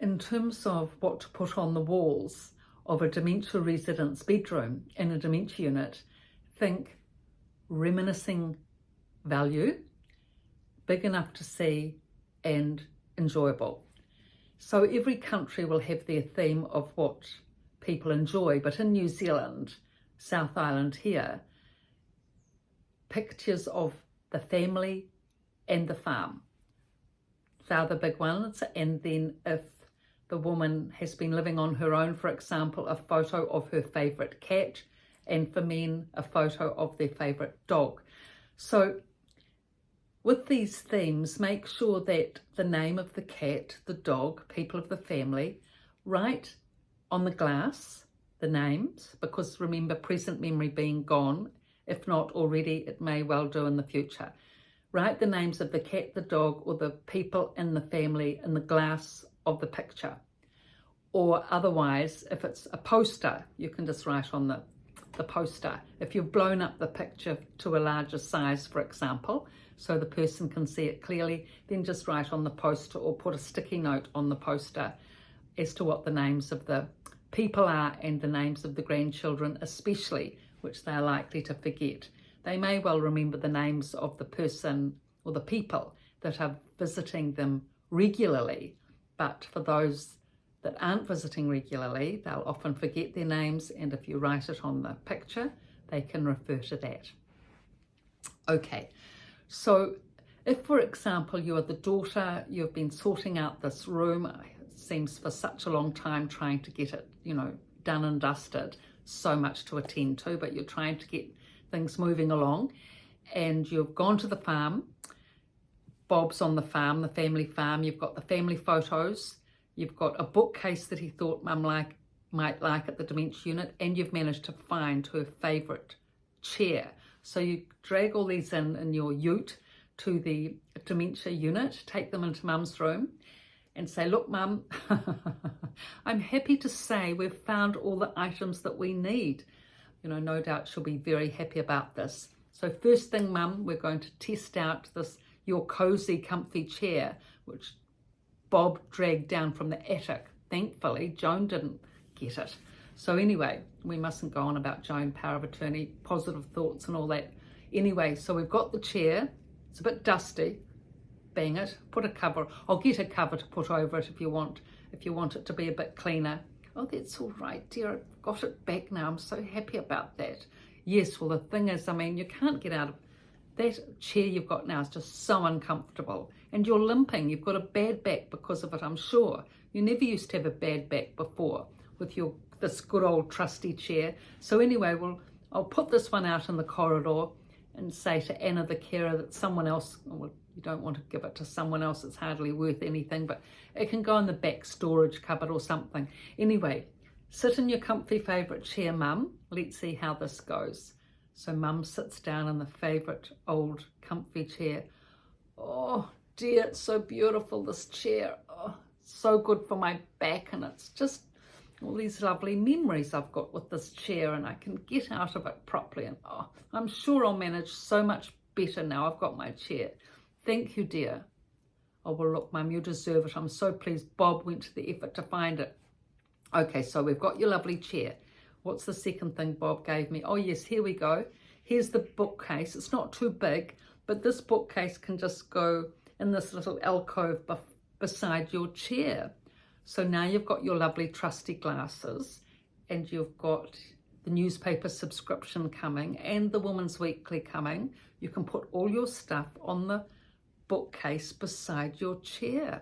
in terms of what to put on the walls of a dementia resident's bedroom in a dementia unit, think reminiscing value, big enough to see and enjoyable. So every country will have their theme of what people enjoy, but in New Zealand, South Island here, pictures of the family and the farm. They're the big ones. And then if the woman has been living on her own, for example, a photo of her favourite cat, and for men, a photo of their favourite dog. So with these themes, make sure that the name of the cat, the dog, people of the family, write on the glass the names, because remember, present memory being gone, if not already, it may well do in the future. Write the names of the cat, the dog, or the people in the family in the glass of the picture. Or otherwise, if it's a poster, you can just write on the poster. If you've blown up the picture to a larger size, for example, so the person can see it clearly, then just write on the poster or put a sticky note on the poster as to what the names of the people are and the names of the grandchildren especially, which they're likely to forget. They may well remember the names of the person or the people that are visiting them regularly, but for those that aren't visiting regularly, they'll often forget their names, and if you write it on the picture, they can refer to that. Okay, so if, for example, you are the daughter, you've been sorting out this room, it seems for such a long time trying to get it, done and dusted, so much to attend to, but you're trying to get things moving along, and you've gone to the farm. Bob's on the farm, the family farm. You've got the family photos. You've got a bookcase that he thought Mum might like at the dementia unit, and you've managed to find her favourite chair. So you drag all these in your ute to the dementia unit, take them into Mum's room and say, look, Mum, I'm happy to say we've found all the items that we need. No doubt she'll be very happy about this. So first thing, Mum, we're going to test out your cosy, comfy chair, which Bob dragged down from the attic. Thankfully, Joan didn't get it. So anyway, we mustn't go on about Joan, power of attorney, positive thoughts and all that. Anyway, so we've got the chair. It's a bit dusty. Bang it, put a cover. I'll get a cover to put over it if you want it to be a bit cleaner. Oh, that's all right, dear. I've got it back now. I'm so happy about that. Yes, well, the thing is, you can't get out of that chair you've got now. Is just so uncomfortable. And you're limping. You've got a bad back because of it, I'm sure. You never used to have a bad back before with this good old trusty chair. So anyway, I'll put this one out in the corridor and say to Anna, the carer, that someone else, well, you don't want to give it to someone else, it's hardly worth anything, but it can go in the back storage cupboard or something. Anyway, sit in your comfy favourite chair, Mum. Let's see how this goes. So Mum sits down in the favourite old comfy chair. Oh dear, it's so beautiful, this chair. Oh, so good for my back, and it's just all these lovely memories I've got with this chair, and I can get out of it properly, and I'm sure I'll manage so much better now I've got my chair. Thank you, dear. Oh, well, look, Mum, you deserve it. I'm so pleased Bob went to the effort to find it. Okay, so we've got your lovely chair. What's the second thing Bob gave me? Oh, yes, here we go. Here's the bookcase. It's not too big, but this bookcase can just go in this little alcove beside your chair. So now you've got your lovely trusty glasses, and you've got the newspaper subscription coming and the Woman's Weekly coming. You can put all your stuff on the bookcase beside your chair.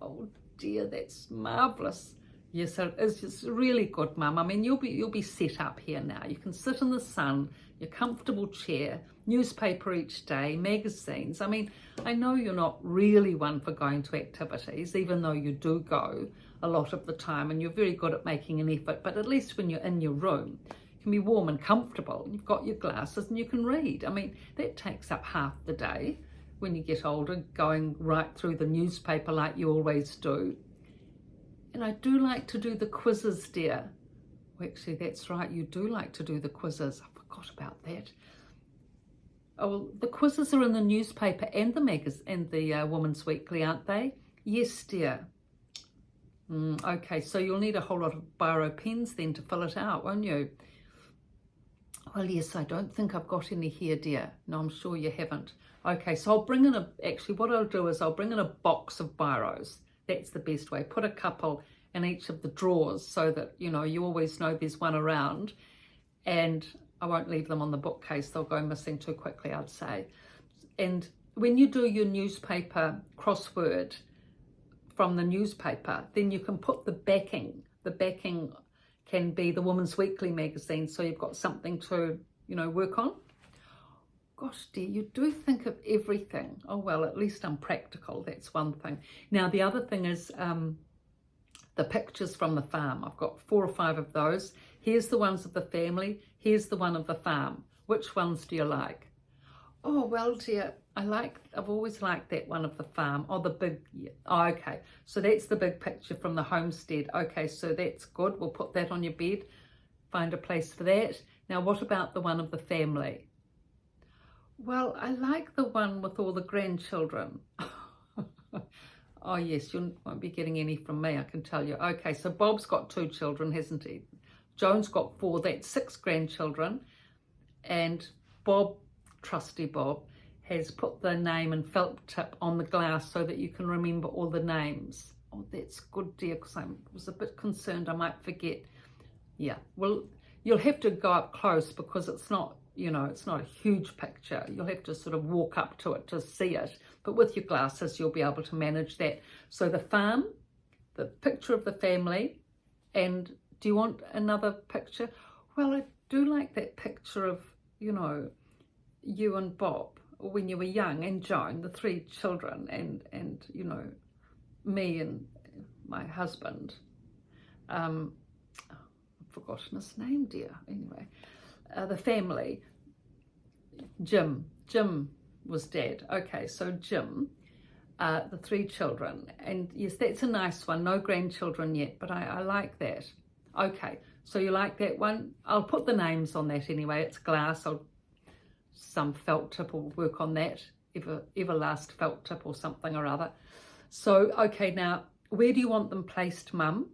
Oh dear, that's marvellous. Yes, it is. It's really good, Mum. You'll be set up here now. You can sit in the sun, your comfortable chair, newspaper each day, magazines. I know you're not really one for going to activities, even though you do go a lot of the time, and you're very good at making an effort, but at least when you're in your room, you can be warm and comfortable. You've got your glasses and you can read. That takes up half the day when you get older, going right through the newspaper like you always do. And I do like to do the quizzes, dear. Well, actually, that's right, you do like to do the quizzes. I forgot about that. Oh, well, the quizzes are in the newspaper and the magazine and the Woman's Weekly, aren't they? Yes, dear. Okay, so you'll need a whole lot of biro pens then to fill it out, won't you? Well, yes, I don't think I've got any here, dear. No, I'm sure you haven't. Okay, so I'll bring in actually what I'll do is I'll bring in a box of biros. That's the best way. Put a couple in each of the drawers so that, you know, you always know there's one around, and I won't leave them on the bookcase. They'll go missing too quickly, I'd say. And when you do your newspaper crossword from the newspaper, then you can put the backing. The backing can be the Woman's Weekly magazine, so you've got something to, you know, work on. Gosh, dear, you do think of everything. Oh, well, at least I'm practical. That's one thing. Now, the other thing is the pictures from the farm. I've got 4 or 5 of those. Here's the ones of the family. Here's the one of the farm. Which ones do you like? Oh, well, dear, I've always liked that one of the farm. Oh, the big, yeah. Oh, okay. So that's the big picture from the homestead. Okay, so that's good. We'll put that on your bed. Find a place for that. Now, what about the one of the family? Well, I like the one with all the grandchildren. Oh, yes, you won't be getting any from me, I can tell you. Okay, so Bob's got 2 children, hasn't he? Joan's got 4. That's 6 grandchildren. And Bob, trusty Bob, has put the name and felt tip on the glass so that you can remember all the names. Oh, that's good, dear, because I was a bit concerned I might forget. Yeah, well, you'll have to go up close because it's not, you know, it's not a huge picture. You'll have to sort of walk up to it to see it. But with your glasses, you'll be able to manage that. So the farm, the picture of the family, and do you want another picture? Well, I do like that picture of, you know, you and Bob when you were young, and Joan, the 3 children, and you know, me and my husband. I've forgotten his name, dear. Anyway, the family. Jim was dead. Okay, so Jim, the 3 children, and yes, that's a nice one. No grandchildren yet, but I like that. Okay, so you like that one? I'll put the names on that anyway. It's glass. Some felt tip will work on that. Everlast felt tip or something or other. So, okay, now, where do you want them placed, Mum?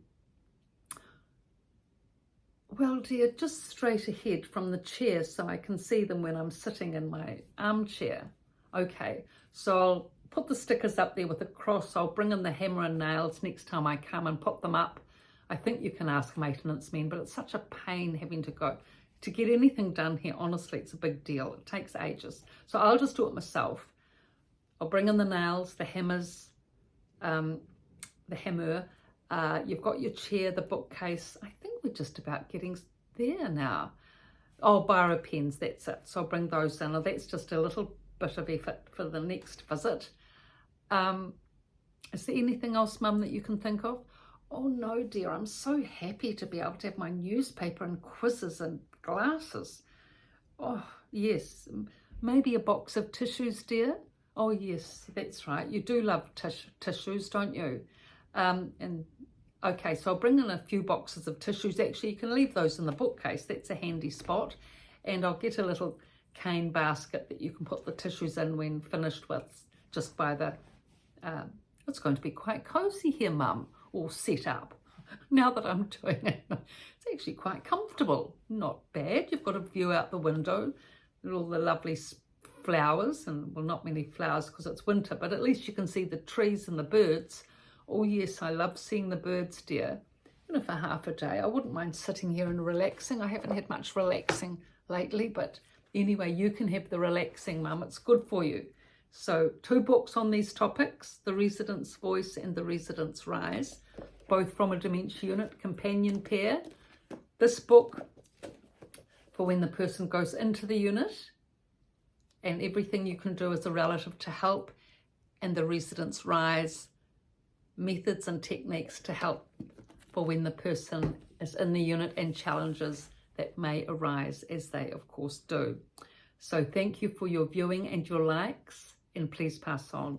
Well, dear, just straight ahead from the chair so I can see them when I'm sitting in my armchair. Okay, so I'll put the stickers up there with a cross. I'll bring in the hammer and nails next time I come and put them up. I think you can ask maintenance men, but it's such a pain having to go. To get anything done here, honestly, it's a big deal. It takes ages. So I'll just do it myself. I'll bring in the nails, the hammers, the hammer. You've got your chair, the bookcase. I think we're just about getting there now. Oh, biro pens, that's it. So I'll bring those in. That's just a little bit of effort for the next visit. Is there anything else, Mum, that you can think of? Oh, no, dear. I'm so happy to be able to have my newspaper and quizzes and glasses. Oh, yes. Maybe a box of tissues, dear? Oh, yes, that's right. You do love tissues, don't you? And okay, so I'll bring in a few boxes of tissues. Actually, you can leave those in the bookcase. That's a handy spot. And I'll get a little cane basket that you can put the tissues in when finished with, just by the... it's going to be quite cosy here, Mum, all set up. Now that I'm doing it, it's actually quite comfortable. Not bad. You've got a view out the window, all the lovely flowers, and well, not many flowers because it's winter, but at least you can see the trees and the birds. Oh yes, I love seeing the birds, dear. Even for half a day, I wouldn't mind sitting here and relaxing. I haven't had much relaxing lately, but anyway, you can have the relaxing, Mum. It's good for you. So 2 books on these topics, The Resident's Voice and The Resident's Rise, both from a dementia unit companion pair. This book for when the person goes into the unit and everything you can do as a relative to help, and The Resident's Rise, methods and techniques to help for when the person is in the unit and challenges that may arise, as they of course do. So thank you for your viewing and your likes, and please pass on.